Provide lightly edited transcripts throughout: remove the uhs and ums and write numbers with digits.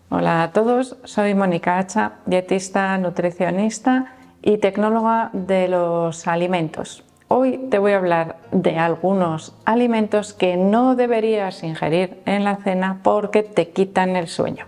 Hola a todos, soy Mónica Hacha, dietista, nutricionista y tecnóloga de los alimentos. Hoy te voy a hablar de algunos alimentos que no deberías ingerir en la cena porque te quitan el sueño.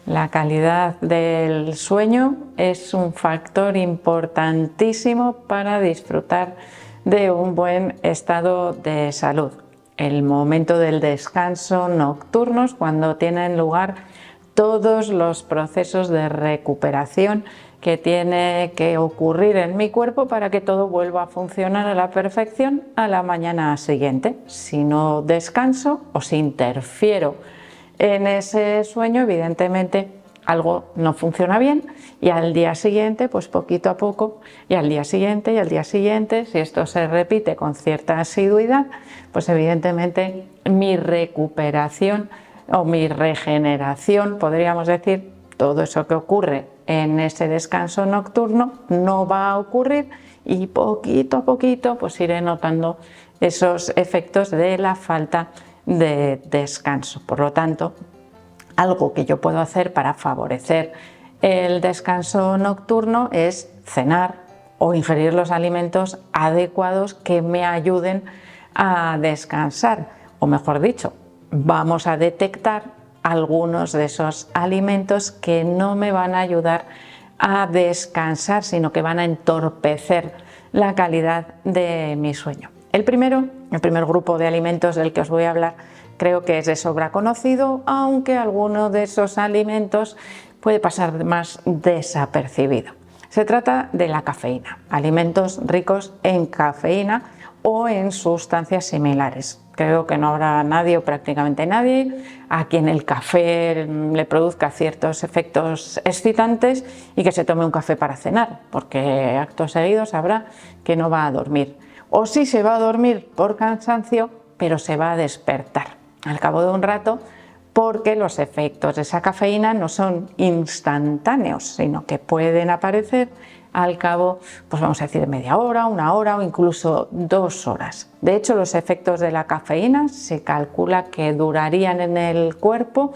La calidad del sueño es un factor importantísimo para disfrutar de un buen estado de salud. El momento del descanso nocturno es cuando tienen lugar todos los procesos de recuperación que tiene que ocurrir en mi cuerpo para que todo vuelva a funcionar a la perfección a la mañana siguiente. Si no descanso o si interfiero en ese sueño, evidentemente algo no funciona bien y al día siguiente, pues poquito a poco, y al día siguiente y al día siguiente, si esto se repite con cierta asiduidad, pues evidentemente mi recuperación o mi regeneración, podríamos decir, todo eso que ocurre en ese descanso nocturno no va a ocurrir y poquito a poquito pues iré notando esos efectos de la falta de descanso. Por lo tanto, algo que yo puedo hacer para favorecer el descanso nocturno es cenar o ingerir los alimentos adecuados que me ayuden a descansar, o mejor dicho, vamos a detectar algunos de esos alimentos que no me van a ayudar a descansar, sino que van a entorpecer la calidad de mi sueño. El primer grupo de alimentos del que os voy a hablar creo que es de sobra conocido, aunque alguno de esos alimentos puede pasar más desapercibido. Se trata de la cafeína, alimentos ricos en cafeína o en sustancias similares. Creo que no habrá nadie o prácticamente nadie a quien el café le produzca ciertos efectos excitantes y que se tome un café para cenar, porque acto seguido sabrá que no va a dormir. O sí se va a dormir por cansancio, pero se va a despertar al cabo de un rato, porque los efectos de esa cafeína no son instantáneos, sino que pueden aparecer al cabo, pues vamos a decir, de media hora, una hora o incluso 2 horas. De hecho, los efectos de la cafeína se calcula que durarían en el cuerpo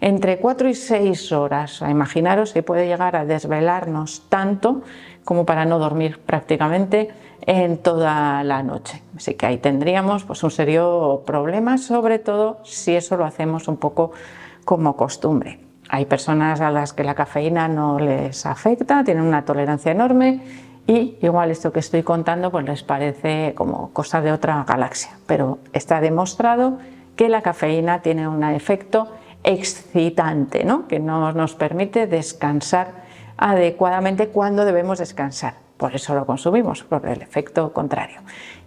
entre 4 y 6 horas. Imaginaros si puede llegar a desvelarnos tanto como para no dormir prácticamente en toda la noche. Así que ahí tendríamos pues un serio problema, sobre todo si eso lo hacemos un poco como costumbre. Hay personas a las que la cafeína no les afecta, tienen una tolerancia enorme y igual esto que estoy contando pues les parece como cosa de otra galaxia, pero está demostrado que la cafeína tiene un efecto excitante, ¿no? Que no nos permite descansar adecuadamente cuando debemos descansar. Por eso lo consumimos, por el efecto contrario.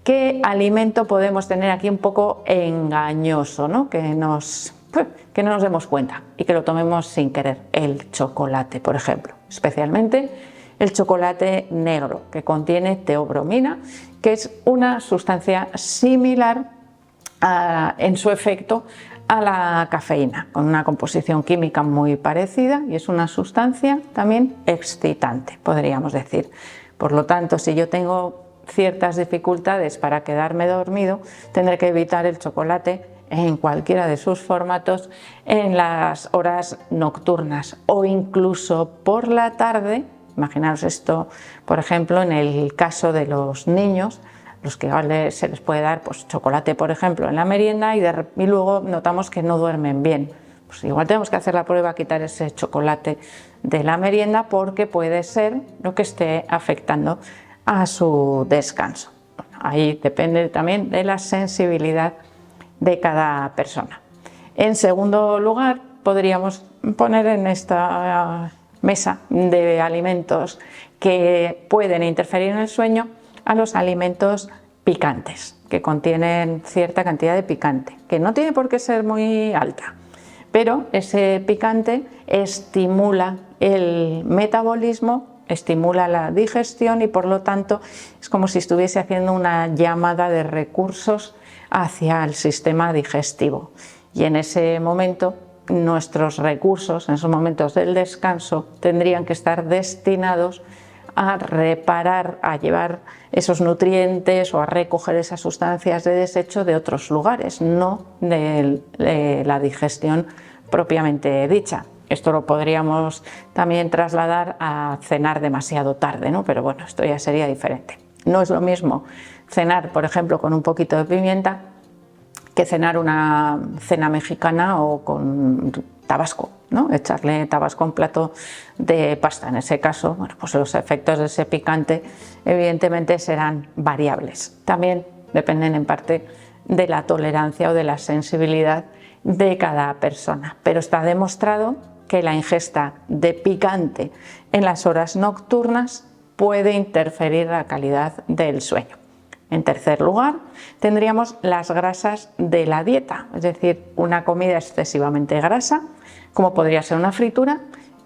¿Qué alimento podemos tener aquí un poco engañoso, ¿no? Que no nos demos cuenta y que lo tomemos sin querer? El chocolate, por ejemplo, especialmente el chocolate negro, que contiene teobromina, que es una sustancia similar en su efecto a la cafeína, con una composición química muy parecida, y es una sustancia también excitante, podríamos decir. Por lo tanto, si yo tengo ciertas dificultades para quedarme dormido, tendré que evitar el chocolate en cualquiera de sus formatos en las horas nocturnas o incluso por la tarde. Imaginaos esto, por ejemplo, en el caso de los niños, los que se les puede dar pues, chocolate, por ejemplo, en la merienda y luego notamos que no duermen bien. Pues igual tenemos que hacer la prueba, quitar ese chocolate de la merienda, porque puede ser lo que esté afectando a su descanso. Bueno, ahí depende también de la sensibilidad de cada persona. En segundo lugar, podríamos poner en esta mesa de alimentos que pueden interferir en el sueño a los alimentos picantes, que contienen cierta cantidad de picante, que no tiene por qué ser muy alta, pero ese picante estimula el metabolismo, estimula la digestión y por lo tanto es como si estuviese haciendo una llamada de recursos hacia el sistema digestivo, y en ese momento nuestros recursos en esos momentos del descanso tendrían que estar destinados a reparar, a llevar esos nutrientes o a recoger esas sustancias de desecho de otros lugares, no de la digestión propiamente dicha. Esto lo podríamos también trasladar a cenar demasiado tarde, ¿no? Pero bueno, esto ya sería diferente. No es lo mismo cenar, por ejemplo, con un poquito de pimienta que cenar una cena mexicana o con tabasco, ¿no? Echarle tabasco a un plato de pasta. En ese caso, bueno, pues los efectos de ese picante evidentemente serán variables. También dependen en parte de la tolerancia o de la sensibilidad de cada persona. Pero está demostrado que la ingesta de picante en las horas nocturnas puede interferir la calidad del sueño. En tercer lugar, tendríamos las grasas de la dieta, es decir, una comida excesivamente grasa, como podría ser una fritura,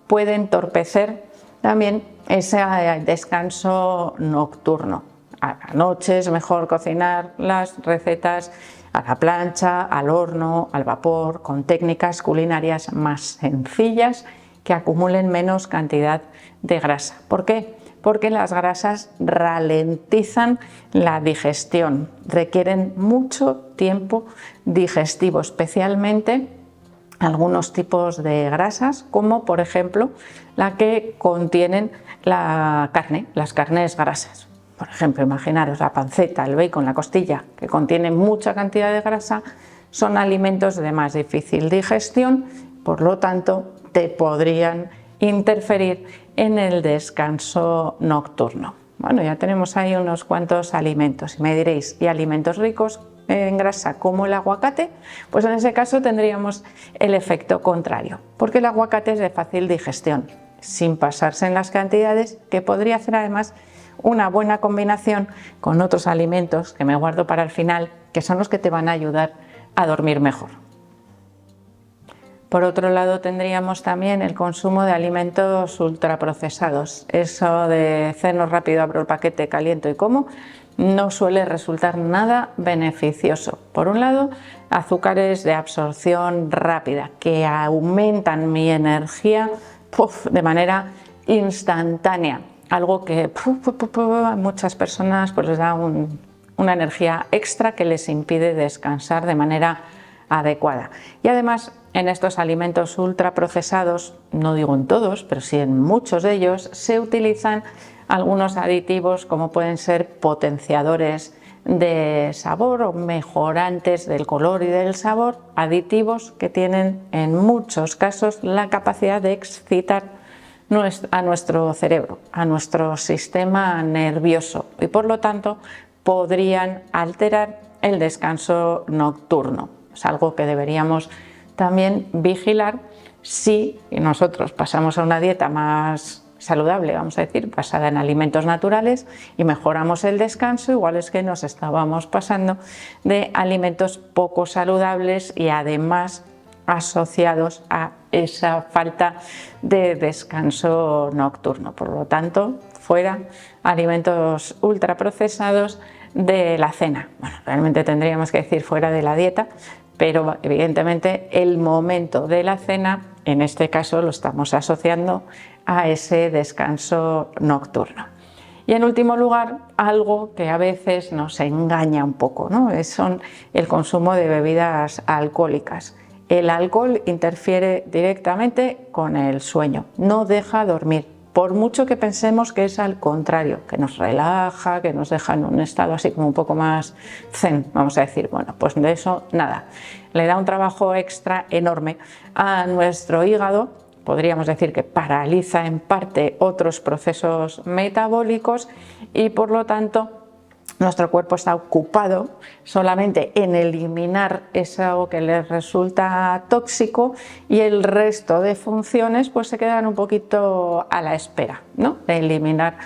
puede entorpecer también ese descanso nocturno. A la noche es mejor cocinar las recetas a la plancha, al horno, al vapor, con técnicas culinarias más sencillas que acumulen menos cantidad de grasa. ¿Por qué? Porque las grasas ralentizan la digestión, requieren mucho tiempo digestivo, especialmente algunos tipos de grasas, como por ejemplo la que contienen la carne, las carnes grasas. Por ejemplo, imaginaros la panceta, el bacon, la costilla, que contienen mucha cantidad de grasa, son alimentos de más difícil digestión, por lo tanto, te podrían interferir en el descanso nocturno. Bueno, ya tenemos ahí unos cuantos alimentos y me diréis, ¿y alimentos ricos en grasa como el aguacate? Pues en ese caso tendríamos el efecto contrario, porque el aguacate es de fácil digestión, sin pasarse en las cantidades, que podría hacer además una buena combinación con otros alimentos que me guardo para el final, que son los que te van a ayudar a dormir mejor. Por otro lado, tendríamos también el consumo de alimentos ultraprocesados. Eso de ceno rápido, abro el paquete, caliento y como, no suele resultar nada beneficioso. Por un lado, azúcares de absorción rápida que aumentan mi energía de manera instantánea. Algo que a muchas personas pues les da una energía extra que les impide descansar de manera adecuada. Y además, en estos alimentos ultraprocesados, no digo en todos, pero sí en muchos de ellos, se utilizan algunos aditivos como pueden ser potenciadores de sabor o mejorantes del color y del sabor, aditivos que tienen en muchos casos la capacidad de excitar a nuestro cerebro, a nuestro sistema nervioso y por lo tanto podrían alterar el descanso nocturno. Es algo que deberíamos también vigilar si nosotros pasamos a una dieta más saludable, vamos a decir, basada en alimentos naturales y mejoramos el descanso, igual es que nos estábamos pasando de alimentos poco saludables y además asociados a esa falta de descanso nocturno. Por lo tanto, fuera alimentos ultraprocesados de la cena. Bueno, realmente tendríamos que decir fuera de la dieta, pero evidentemente el momento de la cena, en este caso lo estamos asociando a ese descanso nocturno. Y en último lugar, algo que a veces nos engaña un poco, ¿no? Son el consumo de bebidas alcohólicas. El alcohol interfiere directamente con el sueño, no deja dormir, por mucho que pensemos que es al contrario, que nos relaja, que nos deja en un estado así como un poco más zen, vamos a decir. Bueno, pues de eso nada, le da un trabajo extra enorme a nuestro hígado, podríamos decir que paraliza en parte otros procesos metabólicos y por lo tanto nuestro cuerpo está ocupado solamente en eliminar eso que les resulta tóxico y el resto de funciones pues se quedan un poquito a la espera, ¿no? De eliminar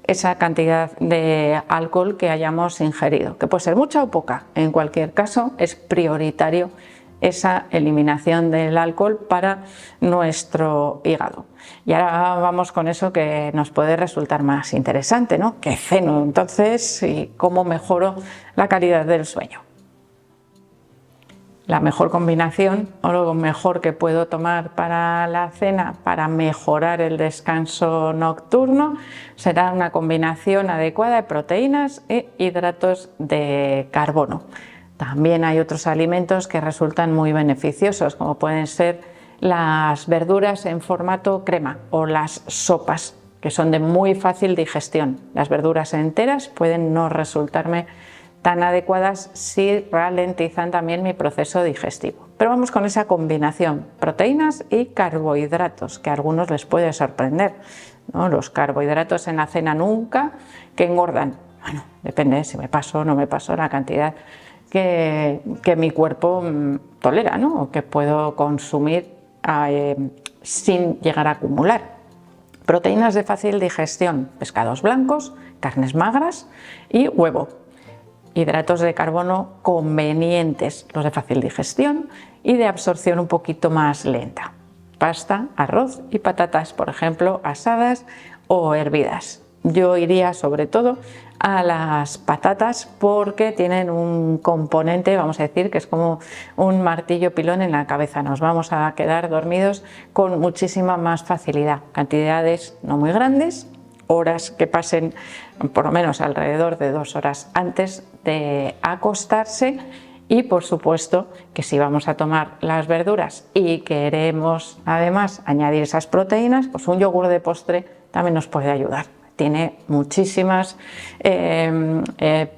esa cantidad de alcohol que hayamos ingerido, que puede ser mucha o poca. En cualquier caso es prioritario esa eliminación del alcohol para nuestro hígado. Y ahora vamos con eso que nos puede resultar más interesante, ¿no? ¿Qué ceno entonces y cómo mejoro la calidad del sueño? La mejor combinación o lo mejor que puedo tomar para la cena para mejorar el descanso nocturno será una combinación adecuada de proteínas e hidratos de carbono. También hay otros alimentos que resultan muy beneficiosos, como pueden ser las verduras en formato crema o las sopas, que son de muy fácil digestión. Las verduras enteras pueden no resultarme tan adecuadas si ralentizan también mi proceso digestivo. Pero vamos con esa combinación, proteínas y carbohidratos, que a algunos les puede sorprender, ¿no? Los carbohidratos en la cena nunca, que engordan. Bueno, depende si me paso o no me paso la cantidad que mi cuerpo tolera, ¿no? O que puedo consumir sin llegar a acumular. Proteínas de fácil digestión, pescados blancos, carnes magras y huevo. Hidratos de carbono convenientes, los de fácil digestión y de absorción un poquito más lenta. Pasta, arroz y patatas, por ejemplo, asadas o hervidas. Yo iría sobre todo a las patatas porque tienen un componente, vamos a decir, que es como un martillo pilón en la cabeza. Nos vamos a quedar dormidos con muchísima más facilidad. Cantidades no muy grandes, horas que pasen por lo menos alrededor de 2 horas antes de acostarse, y por supuesto que si vamos a tomar las verduras y queremos además añadir esas proteínas, pues un yogur de postre también nos puede ayudar. Tiene muchísimas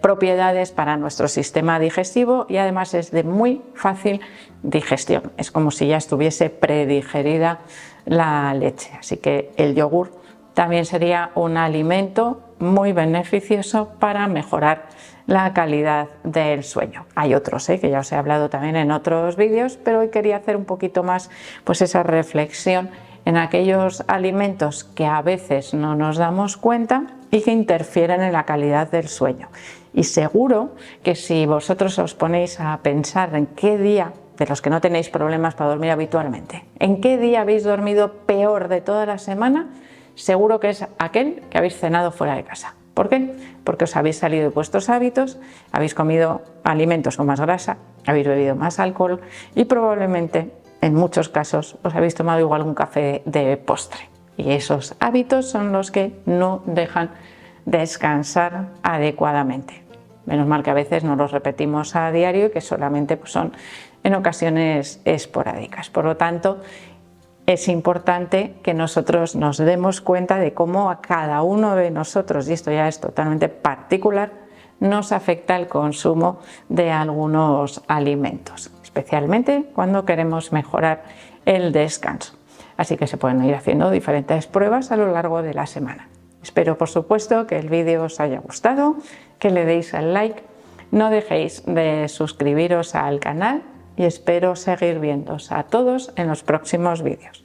propiedades para nuestro sistema digestivo y además es de muy fácil digestión. Es como si ya estuviese predigerida la leche, así que el yogur también sería un alimento muy beneficioso para mejorar la calidad del sueño. Hay otros que ya os he hablado también en otros vídeos, pero hoy quería hacer un poquito más pues esa reflexión en aquellos alimentos que a veces no nos damos cuenta y que interfieren en la calidad del sueño. Y seguro que si vosotros os ponéis a pensar en qué día, de los que no tenéis problemas para dormir habitualmente, en qué día habéis dormido peor de toda la semana, seguro que es aquel que habéis cenado fuera de casa. ¿Por qué? Porque os habéis salido de vuestros hábitos, habéis comido alimentos con más grasa, habéis bebido más alcohol y probablemente en muchos casos os habéis tomado igual un café de postre. Y esos hábitos son los que no dejan descansar adecuadamente. Menos mal que a veces no los repetimos a diario y que solamente pues, son en ocasiones esporádicas. Por lo tanto, es importante que nosotros nos demos cuenta de cómo a cada uno de nosotros, y esto ya es totalmente particular, nos afecta el consumo de algunos alimentos, especialmente cuando queremos mejorar el descanso. Así que se pueden ir haciendo diferentes pruebas a lo largo de la semana. Espero, por supuesto, que el vídeo os haya gustado, que le deis al like, no dejéis de suscribiros al canal y espero seguir viéndoos a todos en los próximos vídeos.